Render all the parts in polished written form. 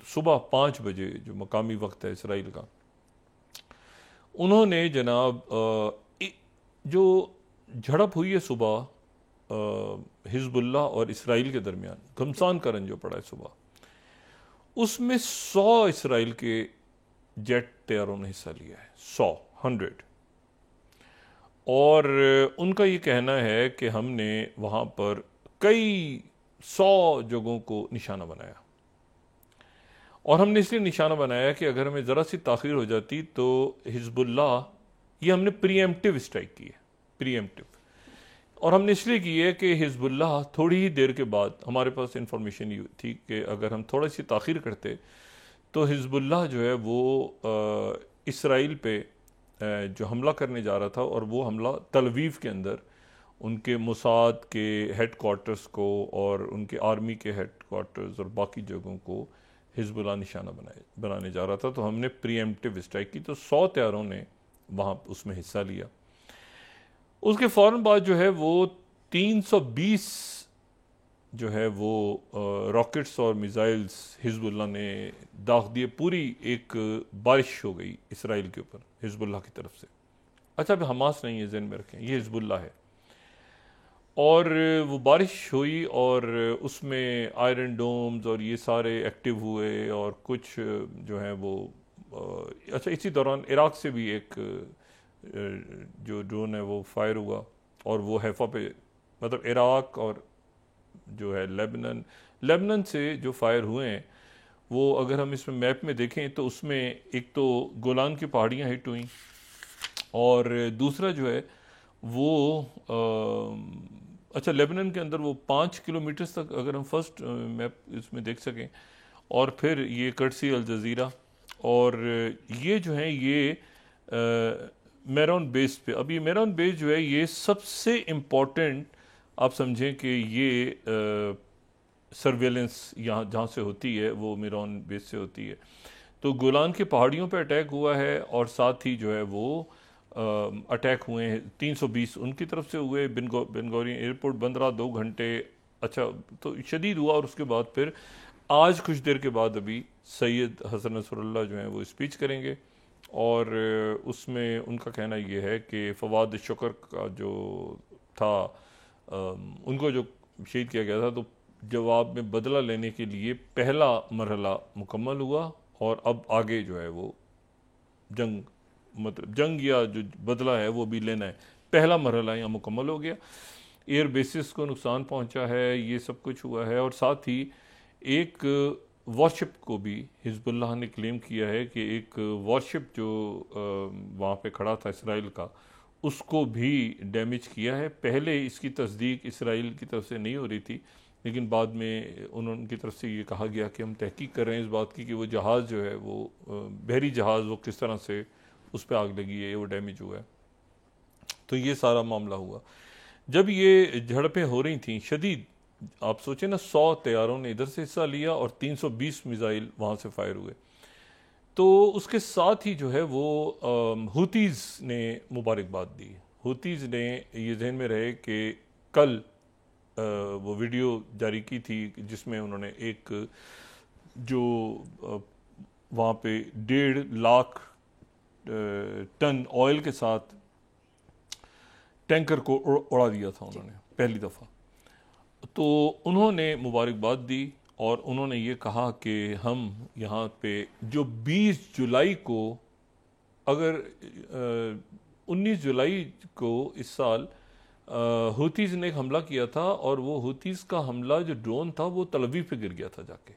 सुबह 5 बजे जो मकामी वक्त है इसराइल का, उन्होंने जनाब जो झड़प हुई है सुबह हिजबुल्लाह और इसराइल के दरमियान, घमसान करन जो पड़ा है सुबह, उसमें 100 इसराइल के जेट तैयारों ने हिस्सा लिया है। 100 और उनका ये कहना है कि हमने वहाँ पर कई 100 जगहों को निशाना बनाया, और हमने इसलिए निशाना बनाया कि अगर हमें ज़रा सी ताख़ीर हो जाती तो हिजबुल्लाह, ये हमने प्रीएम्प्टिव स्ट्राइक की है, प्रीएम्प्टिव। और हमने इसलिए की है कि हिजबुल्लाह थोड़ी ही देर के बाद, हमारे पास इंफॉर्मेशन ये थी कि अगर हम थोड़ी सी ताख़ीर करते तो हिजबुल्लाह जो है वो इसराइल पे जो हमला करने जा रहा था, और वो हमला तल अवीव के अंदर उनके मोसाद के हेड क्वार्टर्स को और उनके आर्मी के हेड क्वार्टर्स और बाकी जगहों को हिजबुल्लाह निशाना बनाने जा रहा था। तो हमने प्रीएम्प्टिव स्ट्राइक की, तो 100 तैयारों ने वहाँ उसमें हिस्सा लिया। उसके फ़ौरन बाद जो है वो 320 जो है वो रॉकेट्स और मिसाइल्स हिजबुल्लाह ने दाग दिए। पूरी एक बारिश हो गई इसराइल के ऊपर हिजबुल्लाह की तरफ से। अच्छा, अब हमास नहीं है, ज़हन में रखें, ये हिजबुल्लाह है। और वो बारिश हुई और उसमें आयरन डोम्स और ये सारे एक्टिव हुए, और कुछ जो है वो अच्छा, इसी दौरान इराक से भी एक जो ड्रोन है वो फायर हुआ, और वो हैफा पे, मतलब इराक और जो है लेबनान, लेबनान से जो फायर हुए हैं वो अगर हम इसमें मैप में देखें तो उसमें एक तो गोलान की पहाड़ियाँ हिट हुई, और दूसरा जो है वो अच्छा, लेबनान के अंदर वो 5 किलोमीटर तक अगर हम फर्स्ट मैप इसमें देख सकें, और फिर ये कर्सी अल जज़ीरा, और ये जो है ये मेरॉन बेस पे, अब ये मेरॉन बेस जो है ये सबसे इम्पोर्टेंट, आप समझें कि ये सर्वेलेंस यहाँ जहाँ से होती है वो मेरॉन बेस से होती है। तो गोलान की पहाड़ियों पे अटैक हुआ है, और साथ ही जो है वो अटैक हुए हैं 320 उनकी तरफ से हुए। बेनगोरियन एयरपोर्ट बंद रहा 2 घंटे। अच्छा, तो शदीद हुआ, और उसके बाद फिर आज कुछ देर के बाद अभी सैयद हसन नसरुल्लाह जो हैं वो स्पीच करेंगे, और उसमें उनका कहना ये है कि फवाद शुक्र का जो था उनको जो शहीद किया गया था, तो जवाब में बदला लेने के लिए पहला मरहला मुकम्मल हुआ, और अब आगे जो है वो जंग, मतलब जंग या जो बदला है वो भी लेना है। पहला मरहला यहाँ मुकम्मल हो गया, एयर बेसिस को नुकसान पहुँचा है, ये सब कुछ हुआ है। और साथ ही एक वॉरशिप को भी हिजबुल्लाह ने क्लेम किया है कि एक वॉरशिप जो वहाँ पे खड़ा था इसराइल का, उसको भी डैमेज किया है। पहले इसकी तस्दीक इसराइल की तरफ से नहीं हो रही थी, लेकिन बाद में उनकी तरफ से ये कहा गया कि हम तहकीक कर रहे हैं इस बात की कि वो जहाज़ जो है वो बहरी जहाज़, वो किस तरह से उस पर आग लगी है, वो डैमेज हुआ है। तो ये सारा मामला हुआ जब ये झड़पें हो रही थी शदीद। आप सोचें ना, 100 तैयारों ने इधर से हिस्सा लिया और 320 मिसाइल वहाँ से फायर हुए। तो उसके साथ ही जो है वो हुतीज़ ने मुबारकबाद दी। हुतीज़ ने ये जहन में रहे कि कल वो वीडियो जारी की थी जिसमें उन्होंने एक जो वहाँ पे 1.5 लाख टन ऑयल के साथ टैंकर को उड़ा दिया था उन्होंने पहली दफ़ा। तो उन्होंने मुबारकबाद दी, और उन्होंने ये कहा कि हम यहाँ पे जो 20 जुलाई को, अगर 19 जुलाई को इस साल हुतीज़ ने एक हमला किया था, और वो हुतीज़ का हमला जो ड्रोन था वो तल अवीव पे गिर गया था जाके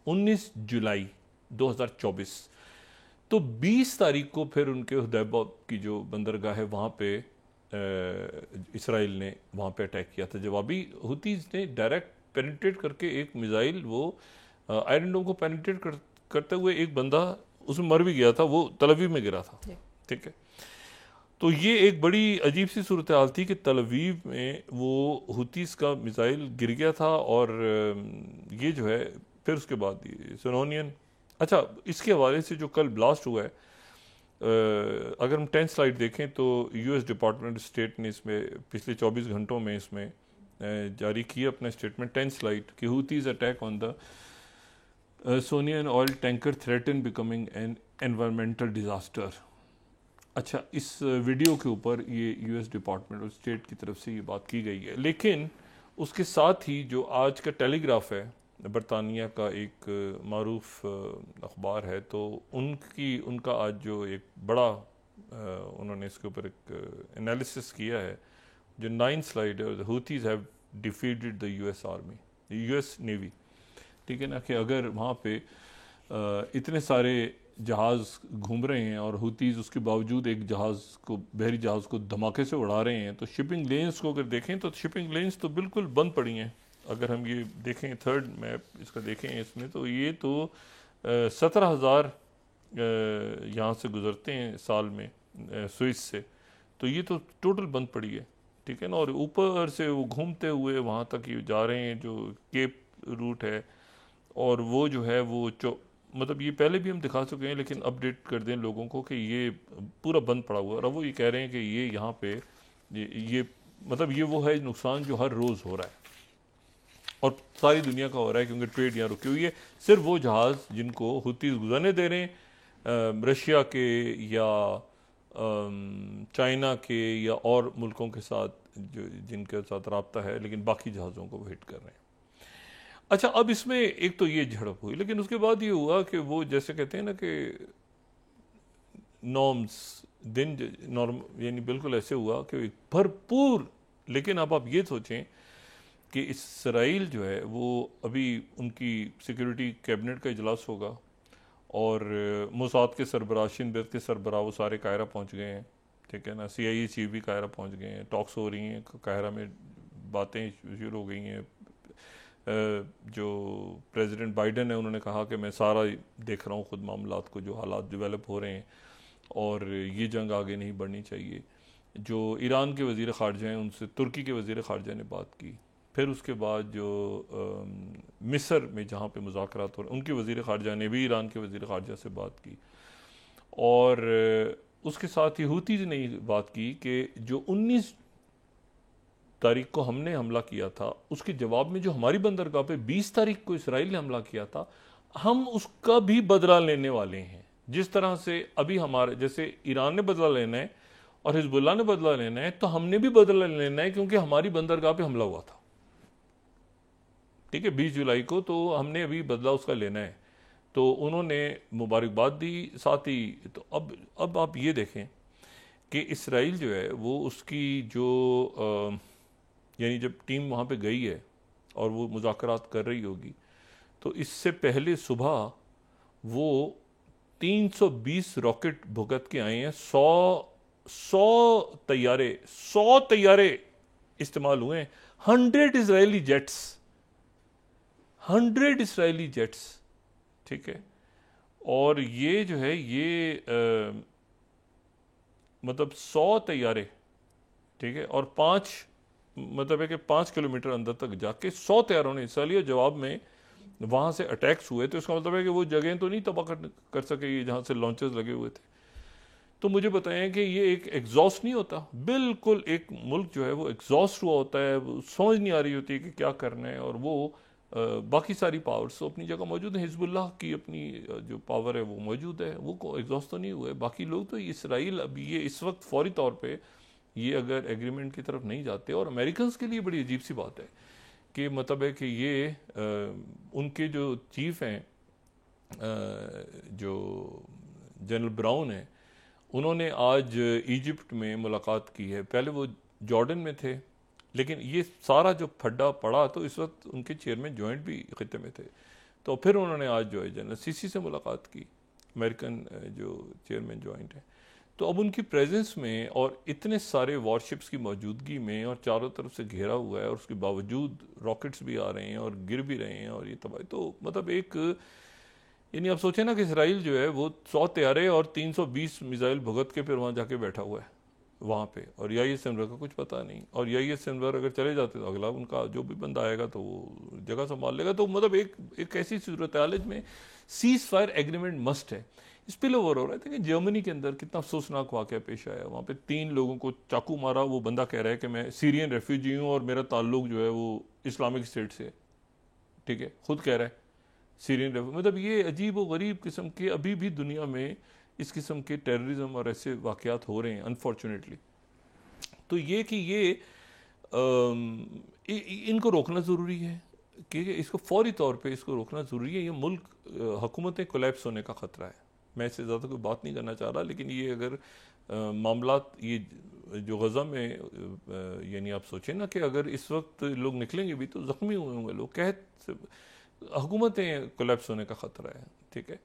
19 जुलाई 2024। तो 20 तारीख को फिर उनके हुदैबा की जो बंदरगाह है वहाँ पे इसराइल ने वहाँ पे अटैक किया था जवाबी। हुतीज़ ने डायरेक्ट पेनिट्रेट करके एक मिसाइल, वो आयरन डोम को पेनिट्रेट करते हुए एक बंदा उसमें मर भी गया था, वो तल अवीव में गिरा था। ठीक है, तो ये एक बड़ी अजीब सी सूरत हाल थी कि तल अवीव में वो हुतीज़ का मिसाइल गिर गया था, और ये जो है फिर उसके बाद सुनोनियन। अच्छा, इसके हवाले से जो कल ब्लास्ट हुआ है, अगर हम 10th स्लाइड देखें तो यूएस डिपार्टमेंट स्टेट ने इसमें पिछले 24 घंटों में इसमें जारी किया अपना स्टेटमेंट 10th स्लाइड कि Houthis attack on the Sounion oil tanker threaten becoming an environmental disaster. अच्छा, इस वीडियो के ऊपर ये यूएस डिपार्टमेंट ऑफ स्टेट की तरफ से ये बात की गई है, लेकिन उसके साथ ही जो आज का टेलीग्राफ है, बरतानिया का एक मारूफ अखबार है, तो उनका आज जो एक बड़ा उन्होंने इसके ऊपर एक एनालिसिस किया है, जो 9 स्लाइड है, the Houthis have defeated the US army, US navy. ठीक है ना, कि अगर वहाँ पे इतने सारे जहाज़ घूम रहे हैं और हुतीज़ उसके बावजूद एक जहाज़ को, बहरी जहाज़ को धमाके से उड़ा रहे हैं, तो शिपिंग लेन्स को अगर देखें तो शिपिंग लेन्स तो बिल्कुल बंद पड़ी हैं। अगर हम ये देखें, थर्ड मैप इसका देखें इसमें, तो ये तो 17,000 यहाँ से गुज़रते हैं साल में स्विस से, तो ये तो टोटल बंद पड़ी है। ठीक है ना, और ऊपर से वो घूमते हुए वहाँ तक ये जा रहे हैं, जो केप रूट है, और वो जो है वो मतलब ये पहले भी हम दिखा चुके हैं, लेकिन अपडेट कर दें लोगों को कि ये पूरा बंद पड़ा हुआ है। और अब वो ये कह रहे हैं कि ये यहाँ पे ये मतलब ये वो है नुकसान जो हर रोज़ हो रहा है और सारी दुनिया का हो रहा है, क्योंकि ट्रेड यहाँ रुकी हुई है। सिर्फ वो जहाज़ जिनको हुतीज़ गुजरने दे रहे हैं, रशिया के या चाइना के या और मुल्कों के साथ जो जिनके साथ रब्ता है, लेकिन बाकी जहाज़ों को वो हिट कर रहे हैं। अच्छा, अब इसमें एक तो ये झड़प हुई, लेकिन उसके बाद ये हुआ कि वो जैसे कहते हैं ना कि नॉर्म्स दिन नॉर्म, यानी बिल्कुल ऐसे हुआ कि भरपूर। लेकिन अब आप ये सोचें कि इसराइल जो है वो अभी उनकी सिक्योरिटी कैबिनेट का इजलास होगा और मोसाद के सरबराह, शिनबेत के सरबराह वो सारे कायरा पहुंच गए हैं। ठीक है ना, CIA चीफ भी कायरा पहुंच गए हैं, टॉक्स हो रही हैं कायरा में, बातें शुरू हो गई हैं। जो प्रेसिडेंट बाइडन है उन्होंने कहा कि मैं सारा देख रहा हूँ खुद मामलात को, जो हालात डेवलप हो रहे हैं और ये जंग आगे नहीं बढ़नी चाहिए। जो ईरान के वज़ीर ख़ारजा हैं उनसे तुर्की के वज़ीर ख़ारजा ने बात की। फिर उसके बाद जो मिस्र में जहाँ पे मुज़ाकरात हो रहे, उनके वज़ीर ख़ारजा ने भी ईरान के वज़ीर ख़ारजा से बात की। और उसके साथ ही हूतीज़ ने बात की कि जो 19 तारीख को हमने हमला किया था, उसके जवाब में जो हमारी बंदरगाह पे 20 तारीख को इसराइल ने हमला किया था, हम उसका भी बदला लेने वाले हैं। जिस तरह से अभी हमारे, जैसे ईरान ने बदला लेना है और हिजबुल्लाह ने बदला लेना है, तो हमने भी बदला लेना है, क्योंकि हमारी बंदरगाह पे हमला हुआ था। ठीक है, 20 जुलाई को, तो हमने अभी बदला उसका लेना है। तो उन्होंने मुबारकबाद दी साथ ही। तो अब आप ये देखें कि इसराइल जो है वो उसकी जो यानी जब टीम वहाँ पे गई है और वो मुज़ाकरात कर रही होगी, तो इससे पहले सुबह वो 320 रॉकेट भुगत के आए हैं। 100 तैयारे इस्तेमाल हुए हैं। 100 इजरायली जेट्स, 100 इजरायली जेट्स। ठीक है, और ये जो है ये मतलब 100 तैयारे, ठीक है, और 5 मतलब है कि 5 किलोमीटर अंदर तक जाके 100 तैयारों ने हिस्सा लिया। जवाब में वहाँ से अटैक्स हुए, तो इसका मतलब है कि वो जगह तो नहीं तबाह कर सके ये जहाँ से लॉन्चेस लगे हुए थे। तो मुझे बताएं कि ये एक एग्जॉस्ट नहीं होता, बिल्कुल एक मुल्क जो है वो एग्जॉस्ट हुआ होता है, वो समझ नहीं आ रही होती है कि क्या करना है, और वो बाकी सारी पावर्स तो अपनी जगह मौजूद है। हिजबुल्लाह की अपनी जो पावर है वो मौजूद है, वो एग्जॉस्ट तो नहीं हुआ है। बाकी लोग तो इसराइल अब ये इस वक्त फौरी तौर पे ये अगर एग्रीमेंट की तरफ नहीं जाते, और अमेरिकन के लिए बड़ी अजीब सी बात है कि मतलब है कि ये उनके जो चीफ हैं जो जनरल ब्राउन है, उन्होंने आज इजिप्ट में मुलाकात की है। पहले वो जॉर्डन में थे, लेकिन ये सारा जो फड्डा पड़ा तो इस वक्त उनके चेयरमैन जॉइंट भी खिते में थे। तो फिर उन्होंने आज जो है जनरल सीसी से मुलाकात की, अमेरिकन जो चेयरमैन जॉइंट है। तो अब उनकी प्रेजेंस में और इतने सारे वॉरशिप्स की मौजूदगी में और चारों तरफ से घेरा हुआ है, और उसके बावजूद रॉकेट्स भी आ रहे हैं और गिर भी रहे हैं और ये तबाही, तो मतलब एक यानी आप सोचें ना कि इसराइल जो है वो 100 तैयारे और 320 मिसाइल भुगत के फिर वहाँ जाके बैठा हुआ है वहाँ पे, और याहिया सिनवर का कुछ पता नहीं। और याहिया सिनवर अगर चले जाते तो अगला उनका जो भी बंदा आएगा तो वो जगह संभाल लेगा। तो मतलब एक ऐसी सूरत हाल में सीज फायर एग्रीमेंट मस्ट है। स्पिल ओवर हो रहा है। देखिए जर्मनी के अंदर कितना अफसोसनाक वाक़या पेश आया, वहाँ पे 3 लोगों को चाकू मारा। वो बंदा कह रहा है कि मैं सीरियन रेफ्यूजी हूँ और मेरा ताल्लुक जो है वो इस्लामिक स्टेट से है। ठीक है, खुद कह रहा है, सीरियन मतलब ये अजीब व गरीब किस्म के अभी भी दुनिया में इस किस्म के टेररिज्म और ऐसे वाक़यात हो रहे हैं अनफॉर्चुनेटली। तो ये कि ये इनको रोकना ज़रूरी है, कि इसको फौरी तौर पे इसको रोकना ज़रूरी है। ये मुल्क हुकूमतें कोलैप्स होने का ख़तरा है। मैं इससे ज़्यादा कोई बात नहीं करना चाह रहा, लेकिन ये अगर मामलात ये जो गज़ा में यानी आप सोचें ना कि अगर इस वक्त लोग निकलेंगे भी तो ज़ख्मी हुए होंगे लोग, कहत हुकूमतें कोलैप्स होने का ख़तरा है। ठीक है,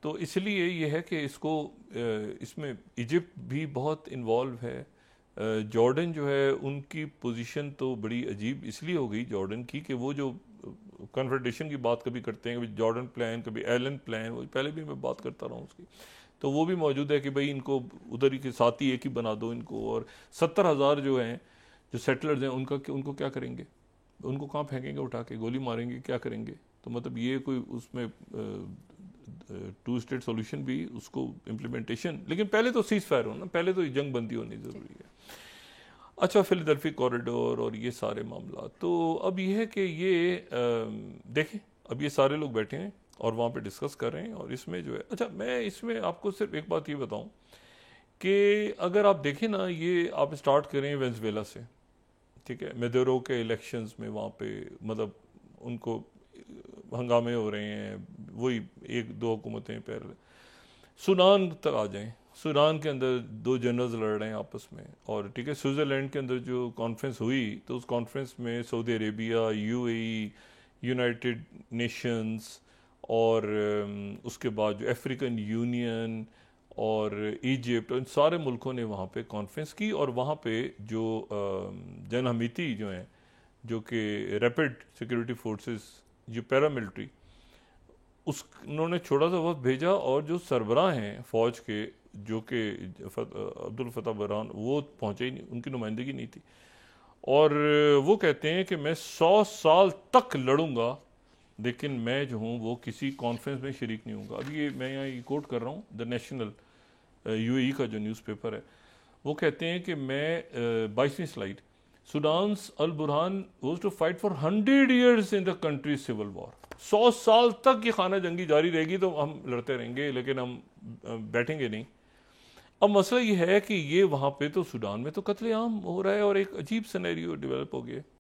तो इसलिए ये है कि इसको इसमें इजिप्ट भी बहुत इन्वॉल्व है। जॉर्डन जो है उनकी पोजीशन तो बड़ी अजीब इसलिए हो गई जॉर्डन की कि वो जो कन्फेडरेशन की बात कभी करते हैं, कभी जॉर्डन प्लान, कभी एलन प्लान, वो पहले भी मैं बात करता रहा हूँ उसकी, तो वो भी मौजूद है कि भाई इनको उधर ही के साथ ही एक ही बना दो इनको, और 70,000 जो हैं जो सेटलर्स हैं उनको क्या करेंगे, उनको कहाँ फेंकेंगे, उठा के गोली मारेंगे, क्या करेंगे। तो मतलब ये कोई उसमें टू स्टेट सॉल्यूशन भी उसको इम्प्लीमेंटेशन, लेकिन पहले तो सीज फायर हो ना, पहले तो जंग बंदी होनी ज़रूरी है। अच्छा, फिलाडेल्फी कॉरिडोर और ये सारे मामला, तो अब ये है कि ये देखें, अब ये सारे लोग बैठे हैं और वहाँ पे डिस्कस कर रहे हैं, और इसमें जो है, अच्छा मैं इसमें आपको सिर्फ एक बात ये बताऊं कि अगर आप देखें ना, ये आप स्टार्ट करें वेनेजुएला से, ठीक है, मेदोरो के इलेक्शंस में वहाँ पे मतलब उनको हंगामे हो रहे हैं, वही एक दो हुकूमतें पैर, सूडान तक आ जाएं, सूडान के अंदर दो जनरल्स लड़ रहे हैं आपस में, और ठीक है, स्विट्ज़रलैंड के अंदर जो कॉन्फ्रेंस हुई तो उस कॉन्फ्रेंस में Saudi Arabia, UAE, United Nations और उसके बाद जो अफ्रीकन यूनियन और इजिप्ट, इन सारे मुल्कों ने वहाँ पे कॉन्फ्रेंस की, और वहाँ पे जो जन हमीती जो हैं, जो कि रैपिड सिक्योरिटी फोर्सेस, जो पैरामिलिट्री, उस उन्होंने छोटा सा वक्त भेजा, और जो सरबराह हैं फ़ौज के, जो कि अब्दुल फतह बरहान, वो पहुँचे ही नहीं, उनकी नुमाइंदगी नहीं थी, और वो कहते हैं कि मैं 100 साल तक लड़ूंगा, लेकिन मैं जो हूँ वो किसी कॉन्फ्रेंस में शरीक नहीं हूँगा। अभी ये मैं यहाँ ये कोट कर रहा हूँ, द नेशनल यूएई का जो न्यूज़पेपर है, वो कहते हैं कि मैं 22वीं slide, Sudan's al Burhan was to fight for 100 years in the country civil war. 100 साल तक ये खाना जंगी जारी रहेगी, तो हम लड़ते रहेंगे, लेकिन हम बैठेंगे नहीं। अब मसला ये है कि ये वहाँ पे तो सूडान में तो कत्लेआम हो रहा है, और एक अजीब सिनेरियो डेवलप हो गया।